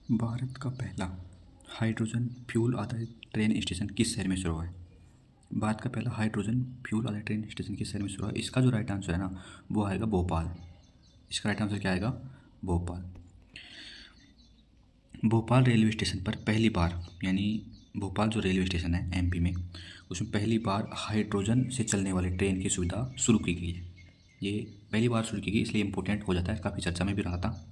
भारत का पहला hydrogen fuel आधारित ट्रेन स्टेशन किस शहर में शुरू हुआ है? भारत का पहला हाइड्रोजन फ्यूल आधारित ट्रेन स्टेशन किस शहर में शुरू हुआ है? इसका जो राइट आंसर है ना, वो आएगा भोपाल। इसका राइट आंसर क्या आएगा? भोपाल। भोपाल रेलवे स्टेशन पर पहली बार, यानी भोपाल जो रेलवे स्टेशन है एमपी में, उसमें पहली बार हाइड्रोजन से चलने वाली ट्रेन की सुविधा शुरू की गई है। ये पहली बार शुरू की गई, इसलिए इम्पोर्टेंट हो जाता है, काफ़ी चर्चा में भी रहा था।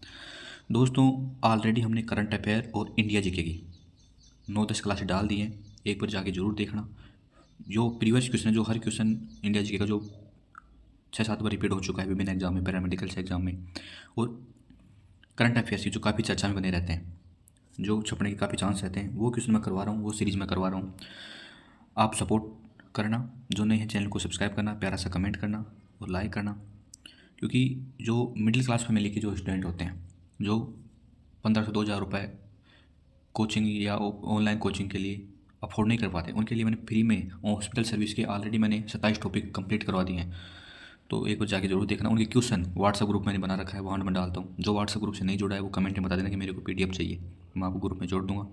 दोस्तों, ऑलरेडी हमने करंट अफेयर और इंडिया जीके की 9-10 क्लासेस डाल दी हैं, एक बार जाके जरूर देखना। जो प्रीवियस क्वेश्चन है, जो हर क्वेश्चन इंडिया जीके का जो 6-7 बार रिपीट हो चुका है विभिन्न एग्जाम में, पैरामेडिकल से एग्जाम में, और करंट अफेयर्स की जो काफ़ी चर्चा में बने रहते हैं, जो छपने के काफ़ी चांस रहते हैं, वो क्वेश्चन मैं करवा रहा हूँ, वो सीरीज़ में करवा रहा हूँ। आप सपोर्ट करना, जो नए हैं चैनल को सब्सक्राइब करना, प्यारा सा कमेंट करना और लाइक करना। क्योंकि जो मिडिल क्लास फैमिली के जो स्टूडेंट होते हैं, जो 1500-2000 रुपये कोचिंग या ऑनलाइन कोचिंग के लिए अफोर्ड नहीं कर पाते, उनके लिए मैंने फ्री में हॉस्पिटल सर्विस के ऑलरेडी मैंने 27 टॉपिक कंप्लीट करवा दिए हैं। तो एक बार जाके जरूर देखना। उनके क्वेश्चन व्हाट्सएप ग्रुप मैंने बना रखा है, वहाँ मैं डालता हूँ। जो व्हाट्सएप ग्रुप से नहीं जुड़ा है वो कमेंट में बता देना कि मेरे को पीडीएफ चाहिए, मैं आपको ग्रुप में जोड़ दूंगा।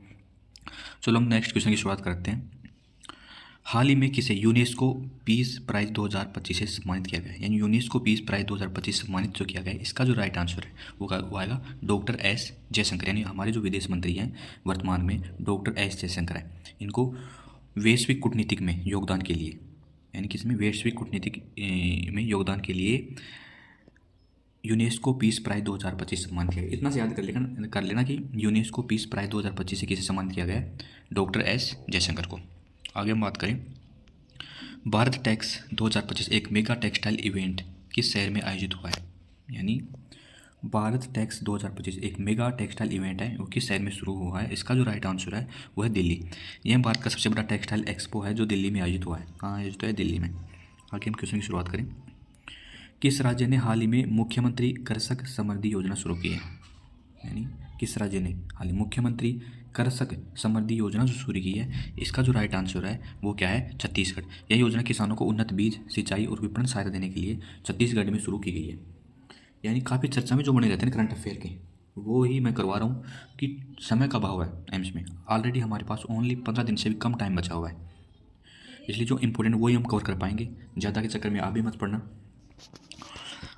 चलो हम नेक्स्ट क्वेश्चन की शुरुआत करते हैं। हाल ही में किसे यूनेस्को पीस प्राइज 2025 से सम्मानित किया गया है? यानी यूनेस्को पीस प्राइज 2025 सम्मानित जो किया गया है, इसका जो राइट आंसर है वो आएगा डॉक्टर एस जयशंकर। यानी हमारे जो विदेश मंत्री हैं वर्तमान में, डॉक्टर एस जयशंकर है। इनको वैश्विक कूटनीतिक में योगदान के लिए, यानी किसमें, वैश्विक कूटनीतिक में योगदान के लिए यूनेस्को पीस प्राइज 2025 सम्मानित किया गया। इतना से याद कर लेना कि यूनेस्को पीस प्राइज 2025 से किसे सम्मानित किया गया है? डॉक्टर एस जयशंकर को। आगे हम बात करें, भारत टैक्स 2025 एक मेगा टेक्सटाइल इवेंट किस शहर में आयोजित हुआ है? यानी भारत टैक्स 2025 एक मेगा टेक्सटाइल इवेंट है, वो किस शहर में शुरू हुआ है? इसका जो राइट आंसर है वो है दिल्ली। यह भारत का सबसे बड़ा टेक्सटाइल एक्सपो है जो दिल्ली में आयोजित हुआ है। कहाँ आयोजित हुआ है? दिल्ली में। आगे हम क्वेश्चन की शुरुआत करें। किस राज्य ने हाल ही में मुख्यमंत्री कृषक समृद्धि योजना शुरू की है? यानी किस राज्य ने हाल ही मुख्यमंत्री कृषक समृद्धि योजना जो शुरू की है, इसका जो राइट आंसर है वो क्या है? छत्तीसगढ़। यह योजना किसानों को उन्नत बीज, सिंचाई और विपणन सहायता देने के लिए छत्तीसगढ़ में शुरू की गई है। यानी काफ़ी चर्चा में जो बने रहते हैं करंट अफेयर के, वो ही मैं करवा रहा हूँ कि समय का अभाव है एम्स में। ऑलरेडी हमारे पास ओनली 15 दिन से भी कम टाइम बचा हुआ है, इसलिए जो इंपॉर्टेंट वही हम कवर कर पाएंगे। ज़्यादा के चक्कर में आप भी मत पढ़ना।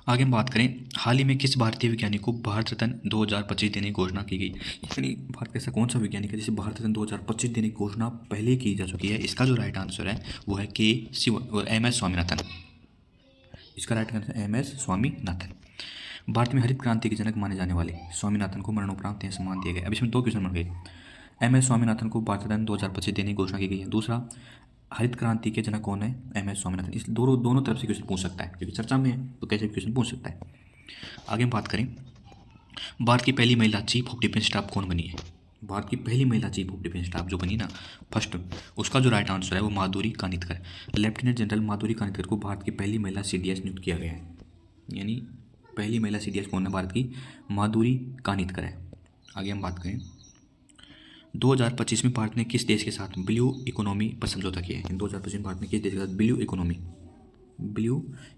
आगे हम बात करें, हाल ही में किस भारतीय वैज्ञानिक को भारत रत्न 2025 देने की घोषणा की गई? यानी भारत का ऐसा कौन सा वैज्ञानिक है जिसे भारत रत्न 2025 देने की घोषणा पहले की जा चुकी है? इसका जो राइट आंसर है वो है एम एस स्वामीनाथन। इसका right answer M S Swaminathan. Bharat में हरित क्रांति के जनक माने जाने वाले स्वामीनाथन को मरणोपरांत यह सम्मान दिया गया। अब इसमें दो क्वेश्चन बन गए। एम एस स्वामीनाथन को भारत रत्न 2025 देने की घोषणा की गई है। दूसरा, हरित क्रांति के जनक कौन है? M S Swaminathan. इस दोनों दोनों तरफ से क्वेश्चन पूछ सकता है, क्योंकि चर्चा में है तो कैसे भी क्वेश्चन पूछ सकता है। आगे हम बात करें, भारत की पहली महिला चीफ ऑफ डिफेंस स्टाफ कौन बनी है? भारत की पहली महिला चीफ ऑफ डिफेंस स्टाफ जो बनी ना फर्स्ट, उसका जो राइट आंसर है वो माधुरी कानितकर। लेफ्टिनेंट जनरल माधुरी कानितकर को भारत की पहली महिला सीडीएस नियुक्त किया गया है। यानी पहली महिला सीडीएस कौन है भारत की? माधुरी कानितकर है। आगे हम बात करें, 2025 में भारत ने किस देश के साथ ब्लू इकोनॉमी पर समझौता किया है? 2025 में भारत ने किस देश के साथ ब्लू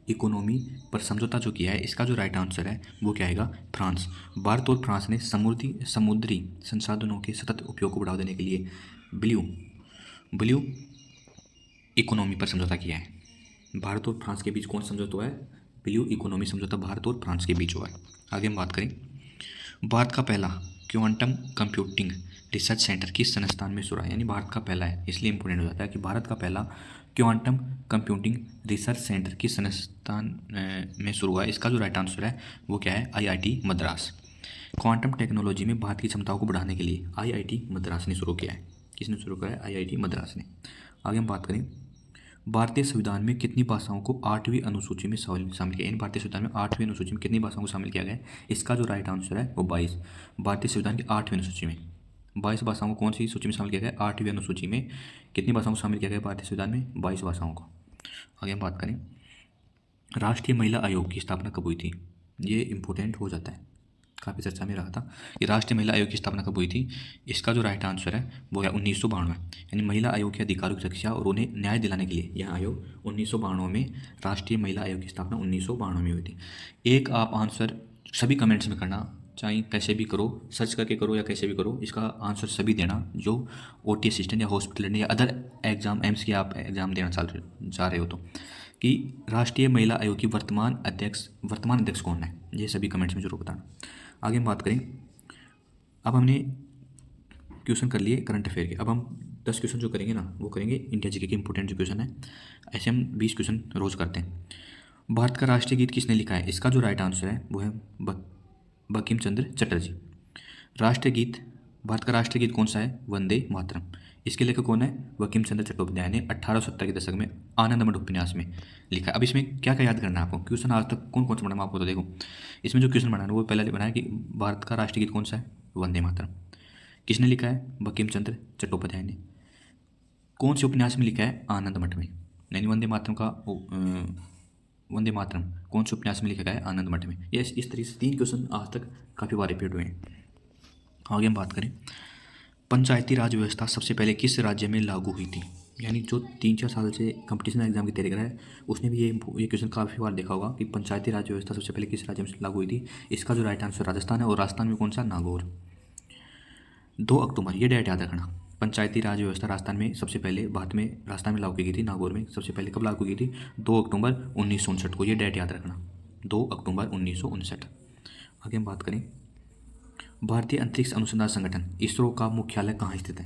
इकोनॉमी पर समझौता जो किया है, इसका जो राइट आंसर है वो क्या आएगा? फ्रांस। भारत और फ्रांस ने समुद्री संसाधनों के सतत उपयोग को बढ़ावा देने के लिए ब्लू इकोनॉमी पर समझौता किया है। भारत और फ्रांस के बीच कौन समझौता हुआ है? ब्लू इकोनॉमी समझौता भारत और फ्रांस के बीच हुआ है। आगे हम बात करें, भारत का पहला क्वांटम कंप्यूटिंग रिसर्च सेंटर किस संस्थान में शुरू है? यानी भारत का पहला है, इसलिए इंपॉर्टेंट हो जाता है कि भारत का पहला क्वांटम कंप्यूटिंग रिसर्च सेंटर किस संस्थान में शुरू हुआ है? इसका जो राइट आंसर है वो क्या है? आईआईटी मद्रास। क्वांटम टेक्नोलॉजी में भारत की क्षमताओं को बढ़ाने के लिए आईआईटी मद्रास ने शुरू किया है। किसने शुरू किया है? आईआईटी मद्रास ने। आगे हम बात करें, भारतीय संविधान में कितनी भाषाओं को 8वीं अनुसूची में शामिल किया? इन भारतीय संविधान में 8वीं अनुसूची में कितनी भाषाओं को शामिल किया गया है? इसका जो राइट आंसर है वो 22। भारतीय संविधान की 8वीं अनुसूची में 22 भाषाओं को कौन सी सूची में शामिल किया गया? 8वीं अनुसूची में कितनी भाषाओं को शामिल किया गया भारतीय संविधान में? 22 भाषाओं को। आगे हम बात करें, राष्ट्रीय महिला आयोग की स्थापना कब हुई थी? ये इंपॉर्टेंट हो जाता है, काफ़ी चर्चा में रहा था कि राष्ट्रीय महिला आयोग की स्थापना कब हुई थी। इसका जो राइट आंसर है वो है 1992। यानी महिला आयोग के अधिकारों की रक्षा और उन्हें न्याय दिलाने के लिए यह आयोग 1992 में, राष्ट्रीय महिला आयोग की स्थापना 1992 में हुई थी। एक आप आंसर सभी कमेंट्स में करना, चाहे कैसे भी करो, सर्च करके करो या कैसे भी करो, इसका आंसर सभी देना जो OT असिस्टेंट या हॉस्पिटल या अदर एग्जाम एम्स की आप एग्ज़ाम देना चाह रहे हो तो, कि राष्ट्रीय महिला आयोग की वर्तमान अध्यक्ष कौन है, ये सभी कमेंट्स में जरूर बताना। आगे हम बात करें, अब हमने क्वेश्चन कर लिए करंट अफेयर के, अब हम 10 क्वेश्चन जो करेंगे ना वो करेंगे इंडिया जीके के इंपॉर्टेंट जो क्वेश्चन है। ऐसे हम 20 क्वेश्चन रोज करते हैं। भारत का राष्ट्रीय गीत किसने लिखा है, इसका जो राइट आंसर है वो है बंकिम चंद्र चटर्जी। राष्ट्रीय गीत, भारत का राष्ट्रीय गीत कौन सा है, वंदे मातरम। इसके लेखक कौन है, बंकिम चंद्र चट्टोपाध्याय ने 1870 के दशक में आनंदमठ उपन्यास में लिखा है। अब इसमें क्या क्या याद करना है आपको, क्वेश्चन आज तक कौन कौन सा बना आपको, तो देखो इसमें जो क्वेश्चन बना है वो पहले बनाया कि भारत का राष्ट्रीय गीत कौन सा है, वंदे मातरम। किसने लिखा है, बंकिम चंद्र चट्टोपाध्याय ने। कौन से उपन्यास में लिखा है, आनंदमठ में। यानी वंदे मातरम कौन से उपन्यास में लिखा गया है, आनंदमठ में। ये इस तरीके से 3 क्वेश्चन आज तक काफ़ी बार रिपीट हुए हैं। आगे हम बात करें, पंचायती राज व्यवस्था सबसे पहले किस राज्य में लागू हुई थी। यानी जो 3-4 साल से कंपटीशन एग्जाम की तैयारी कर रहा है उसने भी ये क्वेश्चन काफ़ी बार देखा होगा कि पंचायती राज व्यवस्था सबसे पहले किस राज्य में लागू हुई थी। इसका जो राइट आंसर राजस्थान है, और राजस्थान में कौन सा, नागौर। 2 अक्टूबर, ये डेट याद रखना। पंचायती राज व्यवस्था राजस्थान में सबसे पहले, भारत में राजस्थान में लागू की गई थी, नागौर में सबसे पहले कब लागू की थी, 2 अक्टूबर 1959 को। ये डेट याद रखना, 2 अक्टूबर 1959। आगे हम बात करें, भारतीय अंतरिक्ष अनुसंधान संगठन इसरो का मुख्यालय कहाँ स्थित है।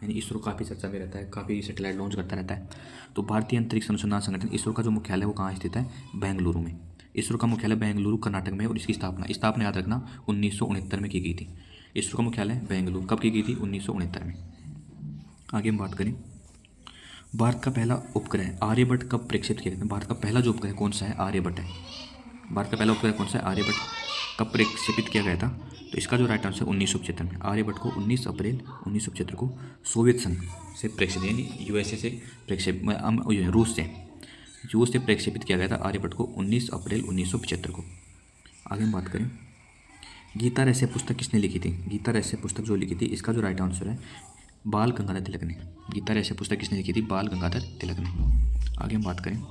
यानी इसरो काफ़ी चर्चा में रहता है, काफ़ी सैटेलाइट लॉन्च करता रहता है। तो भारतीय अंतरिक्ष अनुसंधान संगठन इसरो का जो मुख्यालय है वो कहाँ स्थित है, बेंगलुरु में। इसरो का मुख्यालय बेंगलुरु कर्नाटक में, और इसकी स्थापना याद रखना 1969 में की गई थी। इसरो का मुख्यालय बेंगलुरु कब की गई थी, 1969 में। आगे हम बात करें, भारत का पहला उपग्रह आर्यभट्ट कब प्रक्षेपित किया गया। भारत का पहला जो उपग्रह कौन सा है, आर्यभट्ट है। भारत का पहला उपग्रह कौन सा है, आर्यभट्ट कब प्रक्षेपित किया गया था। तो इसका जो राइट आंसर 1975 में। आर्यभट्ट को 19 अप्रैल 1975 को सोवियत संघ से प्रक्षेपित, यानी USA से रूस से प्रक्षेपित किया गया था आर्यभट्ट को 19 अप्रैल 1975 को। आगे हम बात करें, गीता रहस्य पुस्तक किसने लिखी थी। गीता रहस्य पुस्तक जो लिखी थी, इसका जो राइट आंसर है बाल गंगाधर तिलक ने। गीता रहस्य पुस्तक किसने लिखी थी, बाल गंगाधर तिलक ने। आगे हम बात करें,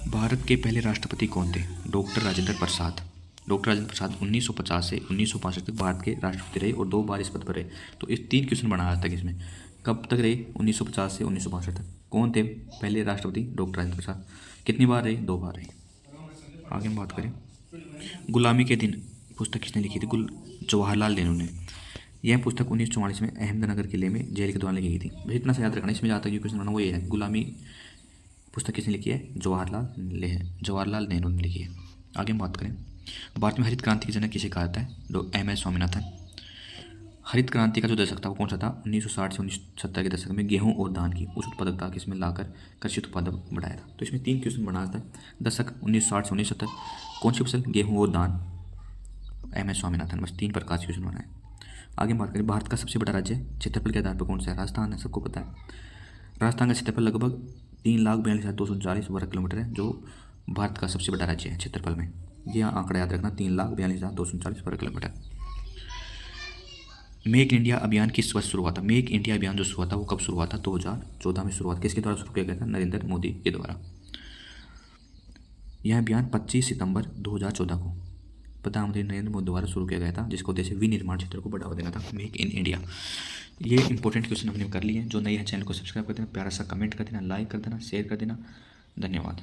भारत के पहले राष्ट्रपति कौन थे, डॉक्टर राजेंद्र प्रसाद। डॉक्टर राजेंद्र प्रसाद 1950 से 1965 तक भारत के राष्ट्रपति रहे और 2 बार इस पद पर रहे। तो इस 3 क्वेश्चन बना आज तक इसमें, कब तक रहे, 1950 से 1965 तक। कौन थे पहले राष्ट्रपति, डॉक्टर राजेंद्र प्रसाद। कितनी बार रहे, 2 बार रहे। आगे हम बात करें, गुलामी के दिन पुस्तक किसने लिखी थी, जवाहरलाल नेहरू ने। यह पुस्तक 1944 में अहमदनगर किले में जेल के दौरान लिखी गई थी। बस इतना सा याद रखना, इसमें जहाँ तक ये क्वेश्चन बना वो ये है, गुलामी पुस्तक किसने लिखी है, जवाहरलाल नेहरू ने लिखी है। आगे हम बात करें, भारत में हरित क्रांति की जनक किसे कहा जाता है, MS स्वामीनाथन। हरित क्रांति का जो दशक था वो कौन सा था, 1960 से 1970 के दशक में गेहूं और धान की उच्च उत्पादकता के इसमें लाकर कृषि उत्पादन बढ़ाया था। तो इसमें 3 क्वेश्चन बना था, दशक 1960 से 1970, कौन सी फसल, गेहूँ और धान, MS स्वामीनाथन। बस 3 प्रकार के क्वेश्चन बनाए। आगे बात करें, भारत का सबसे बड़ा राज्य क्षेत्रफल के आधार पर कौन सा है, राजस्थान है, सबको पता है। राजस्थान का क्षेत्रफल लगभग 3,42,240 वर्ग किलोमीटर है, जो भारत का सबसे बड़ा राज्य है क्षेत्रफल में। ये आंकड़ा याद रखना, 3,42,240 वर्ग किलोमीटर। मेक इंडिया अभियान किस वर्ष शुरू हुआ था। मेक इंडिया अभियान जो शुरू हुआ था वो कब शुरू हुआ था, 2014 में शुरुआत किसके द्वारा शुरू किया गया था, नरेंद्र मोदी के द्वारा। यह अभियान 25 सितंबर 2014 को प्रधानमंत्री नरेंद्र मोदी द्वारा शुरू किया गया था, जिसका उद्देश्य विनिर्माण क्षेत्र को बढ़ावा देना था, मेक इन इंडिया। ये इंपॉर्टेंट क्वेश्चन हमने कर लिए हैं। जो नए हैं चैनल को सब्सक्राइब कर देना, प्यारा सा कमेंट कर देना, लाइक कर देना, शेयर कर देना। धन्यवाद।